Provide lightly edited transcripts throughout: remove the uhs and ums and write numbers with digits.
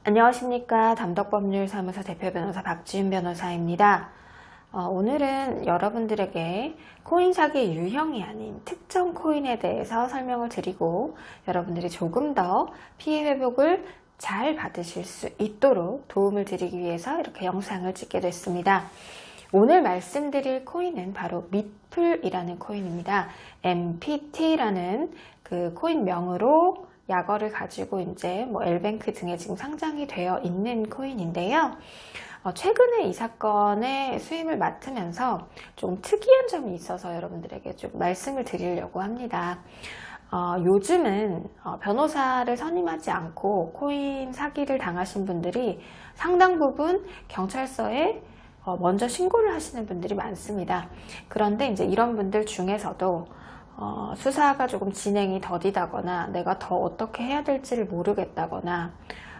안녕하십니까. 담덕법률사무소 대표 변호사 박지윤 변호사입니다. 오늘은 여러분들에게 코인 사기의 유형이 아닌 특정 코인에 대해서 설명을 드리고 여러분들이 조금 더 피해 회복을 잘 받으실 수 있도록 도움을 드리기 위해서 이렇게 영상을 찍게 됐습니다. 오늘 말씀드릴 코인은 바로 미플이라는 코인입니다. MPT라는 그 코인명으로 약어를 가지고 이제 엘뱅크 등에 지금 상장이 되어 있는 코인인데요. 최근에 이 사건의 수임을 맡으면서 좀 특이한 점이 있어서 여러분들에게 좀 말씀을 드리려고 합니다. 요즘은 변호사를 선임하지 않고 코인 사기를 당하신 분들이 상당 부분 경찰서에 먼저 신고를 하시는 분들이 많습니다. 그런데 이제 이런 분들 중에서도 수사가 조금 진행이 더디다거나 내가 더 어떻게 해야 될지를 모르겠다거나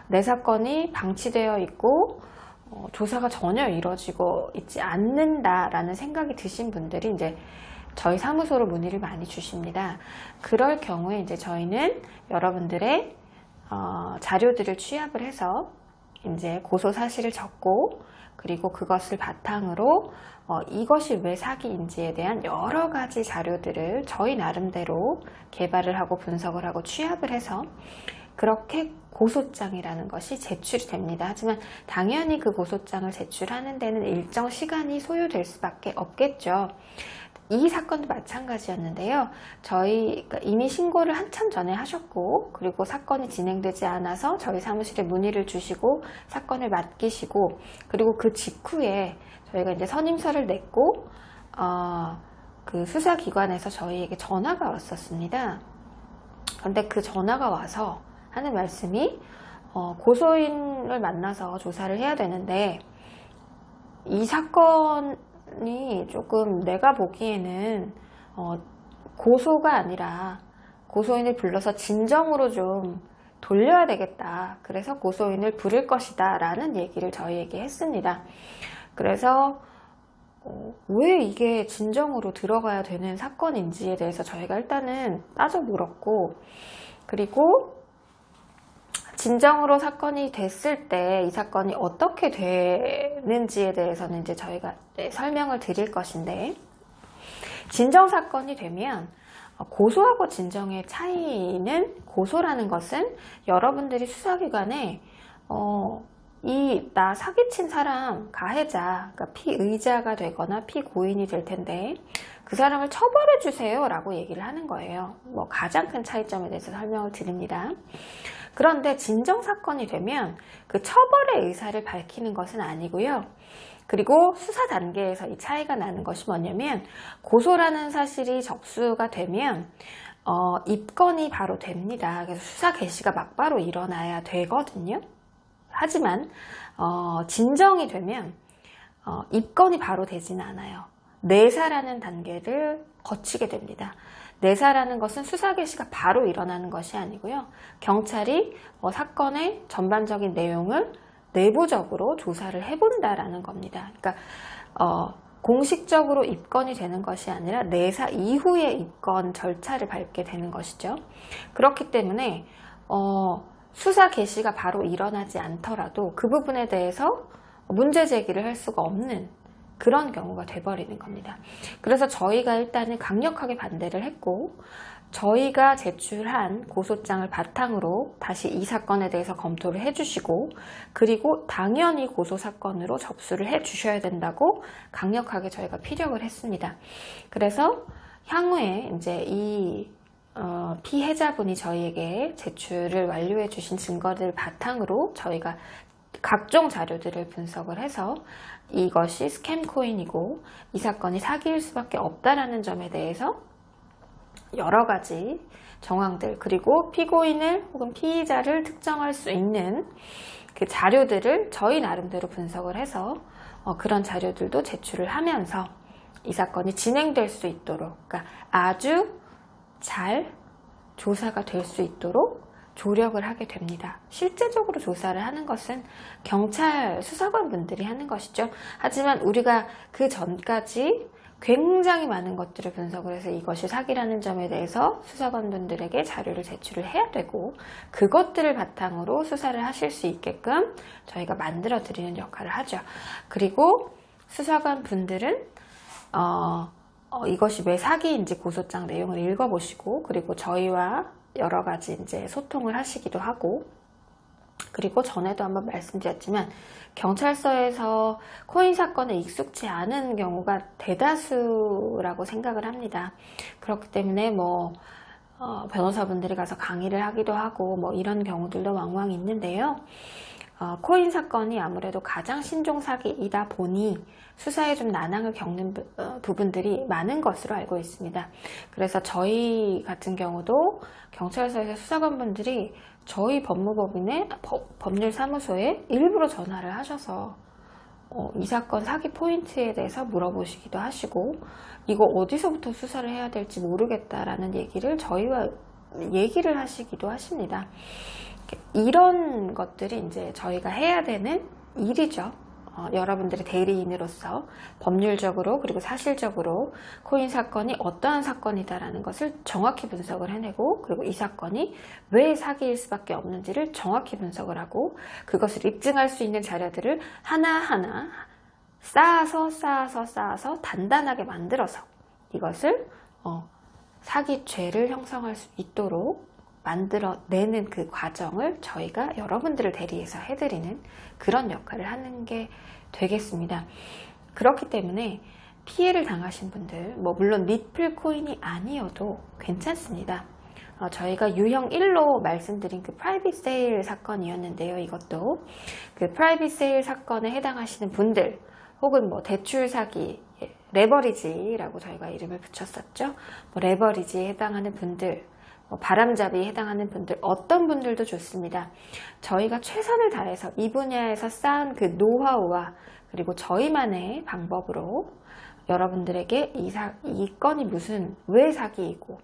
내 사건이 방치되어 있고 조사가 전혀 이루어지고 있지 않는다라는 생각이 드신 분들이 이제 저희 사무소로 문의를 많이 주십니다. 그럴 경우에 이제 저희는 여러분들의 자료들을 취합을 해서 이제 고소 사실을 적고 그리고 그것을 바탕으로 이것이 왜 사기인지에 대한 여러 가지 자료들을 저희 나름대로 개발을 하고 분석을 하고 취합을 해서 그렇게 고소장이라는 것이 제출이 됩니다. 하지만 당연히 그 고소장을 제출하는 데는 일정 시간이 소요될 수밖에 없겠죠. 이 사건도 마찬가지였는데요. 저희 이미 신고를 한참 전에 하셨고 그리고 사건이 진행되지 않아서 저희 사무실에 문의를 주시고 사건을 맡기시고 그리고 그 직후에 저희가 이제 선임서를 냈고 그 수사기관에서 저희에게 전화가 왔었습니다. 그런데 그 전화가 와서 하는 말씀이 고소인을 만나서 조사를 해야 되는데 이 사건이 조금 내가 보기에는 고소가 아니라 고소인을 불러서 진정으로 좀 돌려야 되겠다. 그래서 고소인을 부를 것이다 라는 얘기를 저희에게 했습니다. 그래서 왜 이게 진정으로 들어가야 되는 사건인지에 대해서 저희가 일단은 따져 물었고 그리고 진정으로 사건이 됐을 때 이 사건이 어떻게 되는지에 대해서는 이제 저희가 설명을 드릴 것인데 진정 사건이 되면 고소하고 진정의 차이는 고소라는 것은 여러분들이 수사기관에 나 사기친 사람 가해자 그러니까 피의자가 되거나 피고인이 될 텐데 그 사람을 처벌해 주세요 라고 얘기를 하는 거예요. 가장 큰 차이점에 대해서 설명을 드립니다. 그런데 진정사건이 되면 그 처벌의 의사를 밝히는 것은 아니고요. 그리고 수사 단계에서 이 차이가 나는 것이 뭐냐면 고소라는 사실이 접수가 되면 입건이 바로 됩니다. 그래서 수사 개시가 막바로 일어나야 되거든요. 하지만 진정이 되면 입건이 바로 되지는 않아요. 내사라는 단계를 거치게 됩니다. 내사라는 것은 수사 개시가 바로 일어나는 것이 아니고요. 경찰이 사건의 전반적인 내용을 내부적으로 조사를 해본다라는 겁니다. 그러니까 공식적으로 입건이 되는 것이 아니라 내사 이후의 입건 절차를 밟게 되는 것이죠. 그렇기 때문에 수사 개시가 바로 일어나지 않더라도 그 부분에 대해서 문제 제기를 할 수가 없는 그런 경우가 돼버리는 겁니다. 그래서 저희가 일단은 강력하게 반대를 했고 저희가 제출한 고소장을 바탕으로 다시 이 사건에 대해서 검토를 해주시고 그리고 당연히 고소사건으로 접수를 해주셔야 된다고 강력하게 저희가 피력을 했습니다. 그래서 향후에 이제 이 피해자분이 저희에게 제출을 완료해 주신 증거들을 바탕으로 저희가 각종 자료들을 분석을 해서 이것이 스캠 코인이고 이 사건이 사기일 수밖에 없다라는 점에 대해서 여러 가지 정황들 그리고 피고인을 혹은 피의자를 특정할 수 있는 그 자료들을 저희 나름대로 분석을 해서 그런 자료들도 제출을 하면서 이 사건이 진행될 수 있도록 그러니까 아주 잘 조사가 될 수 있도록 조력을 하게 됩니다. 실제적으로 조사를 하는 것은 경찰 수사관 분들이 하는 것이죠. 하지만 우리가 그 전까지 굉장히 많은 것들을 분석을 해서 이것이 사기라는 점에 대해서 수사관분들에게 자료를 제출을 해야 되고, 그것들을 바탕으로 수사를 하실 수 있게끔 저희가 만들어 드리는 역할을 하죠. 그리고 수사관 분들은 이것이 왜 사기인지 고소장 내용을 읽어보시고, 그리고 저희와 여러 가지 이제 소통을 하시기도 하고, 그리고 전에도 한번 말씀드렸지만 경찰서에서 코인 사건에 익숙치 않은 경우가 대다수라고 생각을 합니다. 그렇기 때문에 변호사분들이 가서 강의를 하기도 하고 이런 경우들도 왕왕 있는데요. 코인 사건이 아무래도 가장 신종 사기이다 보니 수사에 좀 난항을 겪는 부분들이 많은 것으로 알고 있습니다. 그래서 저희 같은 경우도 경찰서에서 수사관분들이 저희 법무법인의 법률사무소에 일부러 전화를 하셔서 이 사건 사기 포인트에 대해서 물어보시기도 하시고, 이거 어디서부터 수사를 해야 될지 모르겠다라는 얘기를 저희와 얘기를 하시기도 하십니다. 이런 것들이 이제 저희가 해야 되는 일이죠. 여러분들의 대리인으로서 법률적으로 그리고 사실적으로 코인 사건이 어떠한 사건이다라는 것을 정확히 분석을 해내고, 그리고 이 사건이 왜 사기일 수밖에 없는지를 정확히 분석을 하고, 그것을 입증할 수 있는 자료들을 하나하나 쌓아서 단단하게 만들어서 이것을 사기죄를 형성할 수 있도록 만들어내는 그 과정을 저희가 여러분들을 대리해서 해드리는 그런 역할을 하는 게 되겠습니다. 그렇기 때문에 피해를 당하신 분들, 물론 리플 코인이 아니어도 괜찮습니다. 저희가 유형 1로 말씀드린 그 프라이빗 세일 사건이었는데요. 이것도 그 프라이빗 세일 사건에 해당하시는 분들, 혹은 대출 사기, 레버리지라고 저희가 이름을 붙였었죠. 레버리지에 해당하는 분들, 바람잡이에 해당하는 분들, 어떤 분들도 좋습니다. 저희가 최선을 다해서 이 분야에서 쌓은 그 노하우와 그리고 저희만의 방법으로 여러분들에게 이 건이 왜 사기이고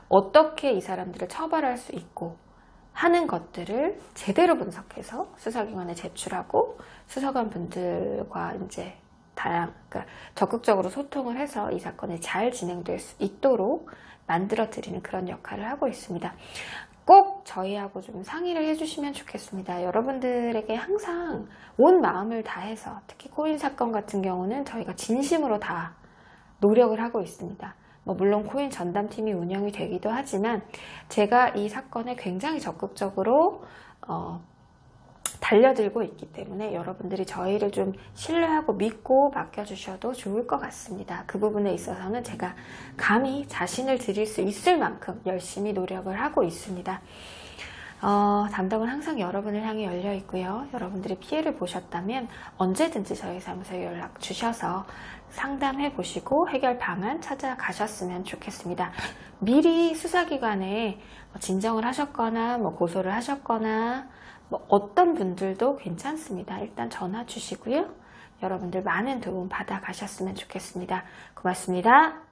어떻게 이 사람들을 처벌할 수 있고 하는 것들을 제대로 분석해서 수사기관에 제출하고, 수사관 분들과 이제 그러니까 적극적으로 소통을 해서 이 사건이 잘 진행될 수 있도록 만들어 드리는 그런 역할을 하고 있습니다. 꼭 저희하고 좀 상의를 해주시면 좋겠습니다. 여러분들에게 항상 온 마음을 다해서, 특히 코인 사건 같은 경우는 저희가 진심으로 다 노력을 하고 있습니다. 물론 코인 전담팀이 운영이 되기도 하지만 제가 이 사건에 굉장히 적극적으로 달려들고 있기 때문에 여러분들이 저희를 좀 신뢰하고 믿고 맡겨주셔도 좋을 것 같습니다. 그 부분에 있어서는 제가 감히 자신을 드릴 수 있을 만큼 열심히 노력을 하고 있습니다. 담당은 항상 여러분을 향해 열려 있고요. 여러분들이 피해를 보셨다면 언제든지 저희 사무소에 연락 주셔서 상담해 보시고 해결 방안 찾아가셨으면 좋겠습니다. 미리 수사기관에 진정을 하셨거나 고소를 하셨거나 어떤 분들도 괜찮습니다. 일단 전화 주시고요. 여러분들 많은 도움 받아 가셨으면 좋겠습니다. 고맙습니다.